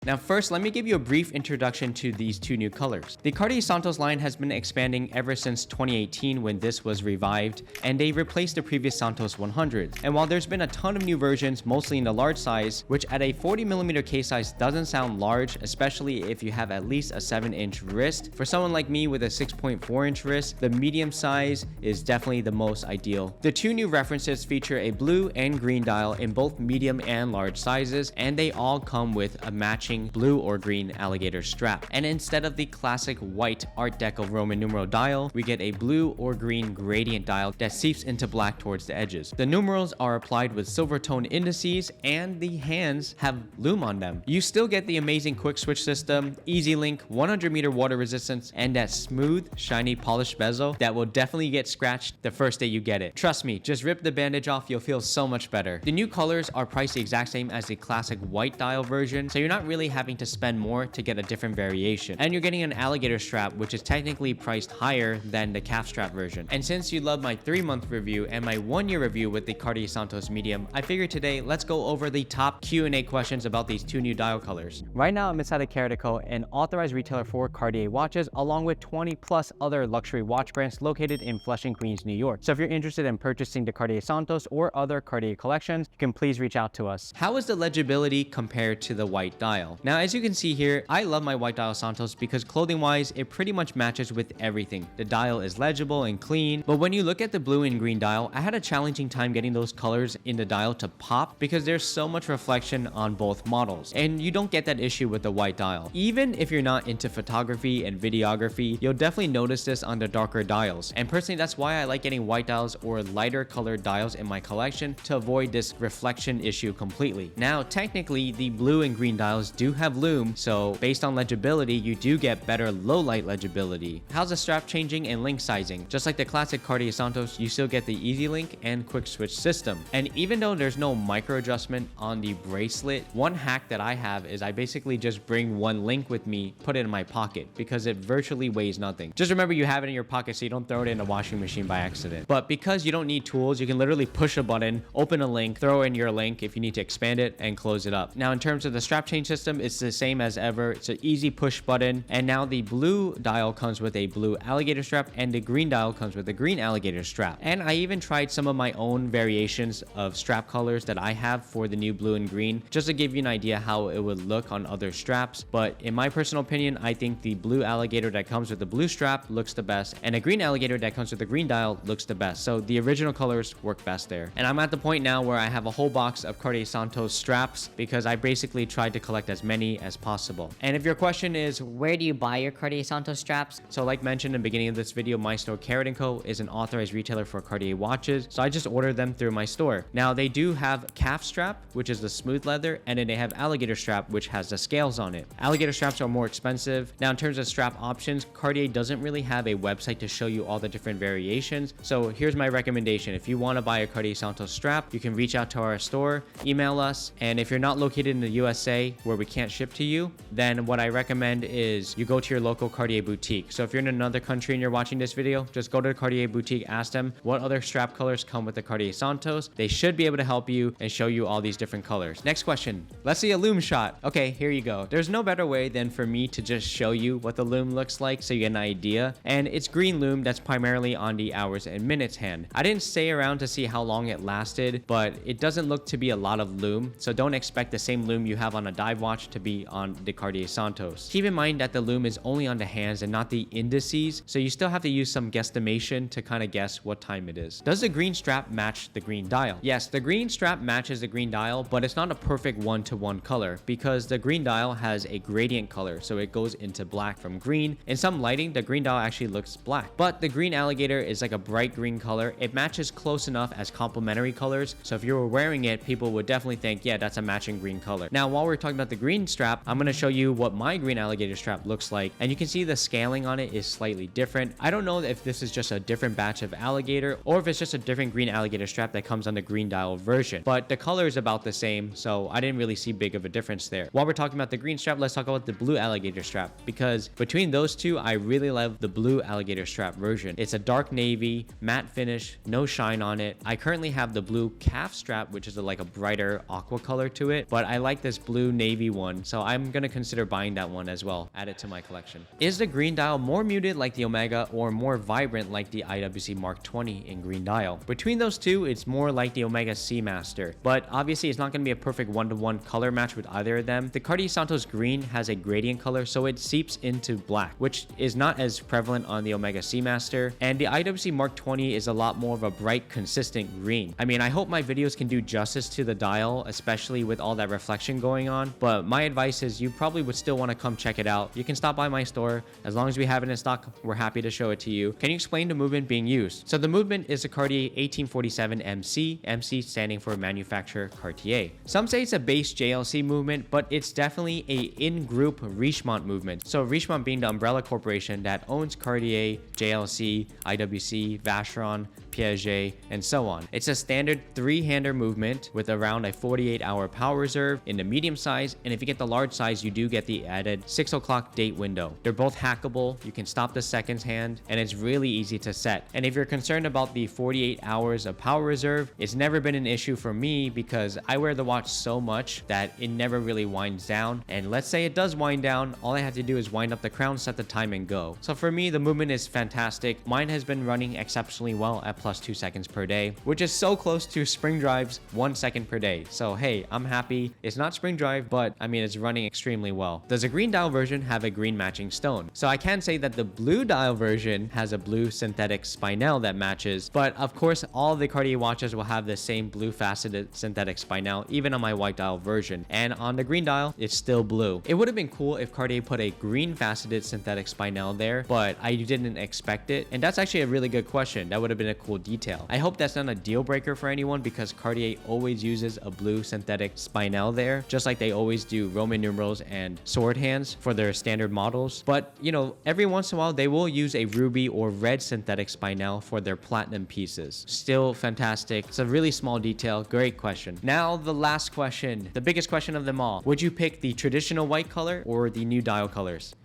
Now first, let me give you a brief introduction to these two new colors. The Cartier Santos line has been expanding ever since 2018 when this was revived, and they replaced the previous Santos 100. And while there's been a ton of new versions, mostly in the large size, which at a 40mm case size doesn't sound large, especially if you have at least a 7-inch wrist. For someone like me with a 6.4-inch wrist, the medium size is definitely the most ideal. The two new references feature a blue and green dial in both medium and large sizes, and they all come with a matching blue or green alligator strap. And instead of the classic white Art Deco Roman numeral dial, we get a blue or green gradient dial that seeps into black towards the edges. The numerals are applied with silver tone indices, and the hands have Lume on them. You still get the amazing quick switch system, easy link, 100-meter water resistance, and that smooth, shiny, polished bezel that will definitely get scratched the first day you get it. Trust me, just rip the bandage off, you'll feel so much better. The new colors are priced the exact same as the classic white dial version, so you're not really having to spend more to get a different variation. And you're getting an alligator strap, which is technically priced higher than the calf strap version. And since you love my 3-month review and my 1-year review with the Cartier Santos Medium, I figured today let's go over the top Q&A questions about these two new dial colors. Right now I'm inside of Cartier, an authorized retailer for Cartier watches, along with 20 plus other luxury watch brands located in Flushing, Queens, New York. So if you're interested in purchasing the Cartier Santos or other Cartier collections, you can please reach out to us. How is the legibility compared to the white dial? Now, as you can see here, I love my white dial Santos because clothing wise, it pretty much matches with everything. The dial is legible and clean, but when you look at the blue and green dial, I had a challenging time getting those colors in the dial to pop because there's so much reflection on both models, and you don't get that issue with the white dial. Even if you're not into photography and videography, you'll definitely notice this on the darker dials. And personally, that's why I like getting white dials or lighter colored dials in my collection to avoid this reflection issue completely. Now, technically, the blue and green dials do have Lume, so based on legibility, you do get better low light legibility. How's the strap changing and link sizing? Just like the classic Cartier Santos, you still get the easy link and quick switch system. And even though there's no micro adjustment on the bracelet, one hack that I have is I basically just bring one link with me, put it in my pocket, because it virtually weighs nothing. Just remember you have it in your pocket so you don't throw it in a washing machine by accident. But because you don't need tools, you can literally push a button, open a link, throw in your link if you need to expand it, and close it up. Now in terms of the strap change system, it's the same as ever. It's an easy push button, and now the blue dial comes with a blue alligator strap and the green dial comes with a green alligator strap. And I even tried some of my own variations of strap colors that I have for the new blue and green, just to give you an idea how it would look on other straps. But in my personal opinion, I think the blue alligator that comes with the blue strap looks the best, and a green alligator that comes with the green dial looks the best. So the original colors work best there. And I'm at the point now where I have a whole box of Cartier Santos straps because I basically tried to collect as many as possible. And if your question is, where do you buy your Cartier Santos straps? So like mentioned in the beginning of this video, my store Cartier Co is an authorized retailer for Cartier watches, so I just ordered them through my store. Now they do have calf strap, which is the smooth leather, and then they have alligator strap, which has the scales on it. Alligator straps are more expensive. Now in terms of strap options, Cartier doesn't really have a website to show you all the different variations, so here's my recommendation. If you want to buy a Cartier Santos strap, you can reach out to our store, email us, and if you're not located in the USA where we can't ship to you, then what I recommend is you go to your local Cartier boutique. So if you're in another country and you're watching this video, just go to the Cartier boutique, ask them what other strap colors come with the Cartier Santos. They should be able to help you and show you all these different colors. Next question. Let's see a Lume shot. Okay, here you go. There's no better way than for me to just show you what the Lume looks like so you get an idea. And it's green Lume that's primarily on the hours and minutes hand. I didn't stay around to see how long it lasted, but it doesn't look to be a lot of Lume, so don't expect the same Lume you have on a dive watch to be on the Cartier Santos. Keep in mind that the Lume is only on the hands and not the indices, so you still have to use some guesstimation to kind of guess what time it is. Does the green strap match the green dial? Yes, the green strap matches the green dial, but it's not a perfect one-to-one color because the green dial has a gradient color, so it goes into black from green. In some lighting, the green dial actually looks black, but the green alligator is like a bright green color. It matches close enough as complementary colors, so if you were wearing it, people would definitely think, yeah, that's a matching green color. Now, while we're talking about the green strap, I'm going to show you what my green alligator strap looks like, and you can see the scaling on it is slightly different. I don't know if this is just a different batch of alligator or if it's just a different green alligator strap that comes on the green dial version, but the color is about the same, so I didn't really see big of a difference there. While we're talking about the green strap, let's talk about the blue alligator strap, because between those two, I really love the blue alligator strap version. It's a dark navy, matte finish, no shine on it. I currently have the blue calf strap, which is like a brighter aqua color to it, but I like this blue navy one, so I'm gonna consider buying that one as well. Add it to my collection. Is the green dial more muted like the Omega or more vibrant like the IWC Mark 20 in green dial? Between those two, it's more like the Omega Seamaster, but obviously it's not gonna be a perfect one-to-one color match with either of them. The Cartier Santos green has a gradient color, so it seeps into black, which is not as prevalent on the Omega Seamaster, and the IWC Mark 20 is a lot more of a bright, consistent green. I mean, I hope my videos can do justice to the dial, especially with all that reflection going on, but my advice is you probably would still want to come check it out. You can stop by my store. As long as we have it in stock, we're happy to show it to you. Can you explain the movement being used? So the movement is a Cartier 1847 MC, MC standing for manufacturer Cartier. Some say it's a base JLC movement, but it's definitely a in-group Richemont movement. So Richemont being the umbrella corporation that owns Cartier, JLC, IWC, Vacheron, Piaget, and so on. It's a standard three-hander movement with around a 48-hour power reserve in the medium size, and if you get the large size, you do get the added 6 o'clock date window. They're both hackable, you can stop the seconds hand, and it's really easy to set. And if you're concerned about the 48 hours of power reserve, it's never been an issue for me because I wear the watch so much that it never really winds down, and let's say it does wind down, all I have to do is wind up the crown, set the time, and go. So for me, the movement is fantastic. Mine has been running exceptionally well at plus 2 seconds per day, which is so close to spring drive's 1 second per day. So hey, I'm happy. It's not spring drive, but I mean, it's running extremely well. Does a green dial version have a green matching stone? So I can say that the blue dial version has a blue synthetic spinel that matches, but of course, all the Cartier watches will have the same blue faceted synthetic spinel, even on my white dial version. And on the green dial, it's still blue. It would have been cool if Cartier put a green faceted synthetic spinel there, but I didn't expect it. And that's actually a really good question. That would have been a cool detail. I hope that's not a deal breaker for anyone because Cartier always uses a blue synthetic spinel there, just like they always do Roman numerals and sword hands for their standard models. But you know, every once in a while they will use a ruby or red synthetic spinel for their platinum pieces. Still fantastic. It's a really small detail. Great question. Now the last question, the biggest question of them all. Would you pick the traditional white color or the new dial colors?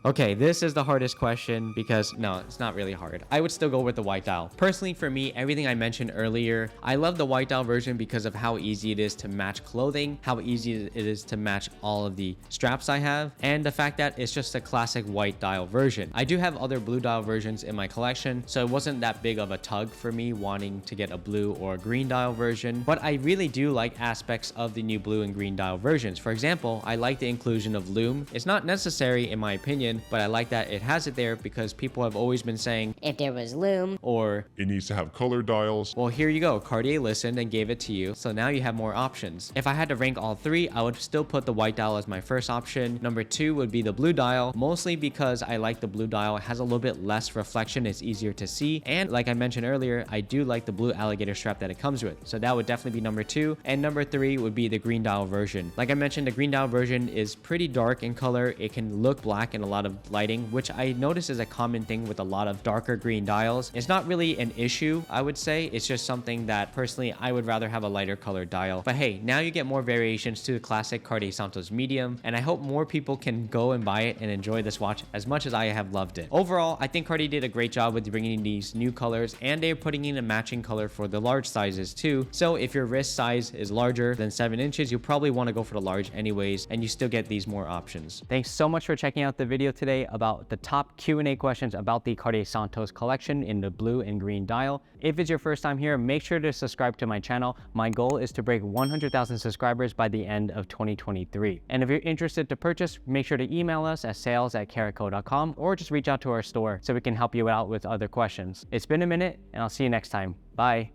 Okay, this is the hardest question because no, it's not really hard. I would still go with the white dial. Personally, for me, everything I mentioned earlier, I love the white dial version because of how easy it is to match clothing, how easy it is to match all of the straps I have, and the fact that it's just a classic white dial version. I do have other blue dial versions in my collection, so it wasn't that big of a tug for me wanting to get a blue or a green dial version, but I really do like aspects of the new blue and green dial versions. For example, I like the inclusion of Lume. It's not necessary in my opinion, but I like that it has it there because people have always been saying, if there was Lume, or it needs to have color dials. Well, here you go. Cartier listened and gave it to you, so now you have more options. If I had to rank all three, I would still put the white dial as my first option. Number 2 would be the blue dial, mostly because I like the blue dial. It has a little bit less reflection, it's easier to see, and like I mentioned earlier, I do like the blue alligator strap that it comes with, so that would definitely be number 2. And number 3 would be the green dial version. Like I mentioned, the green dial version is pretty dark in color. It can look black in a lot of lighting, which I notice is a common thing with a lot of darker green dials. It's not really an issue, I would say. It's just something that personally I would rather have a lighter colored dial. But hey, now you get more variations to the classic Cartier Santos Medium, and I hope more people can go and buy it and enjoy this watch as much as I have loved it. Overall, I think Cartier did a great job with bringing these new colors, and they're putting in a matching color for the large sizes too. So if your wrist size is larger than 7 inches, you'll probably want to go for the large anyways, and you still get these more options. Thanks so much for checking out the video today about the top Q&A questions about the Cartier Santos collection in the blue and green dial. If it's your first time here, make sure to subscribe to my channel. My goal is to break 100,000 subscribers by the end of 2023. And if you're interested to purchase, make sure to email us at sales@caraco.com or just reach out to our store so we can help you out with other questions. It's been a minute, and I'll see you next time. Bye.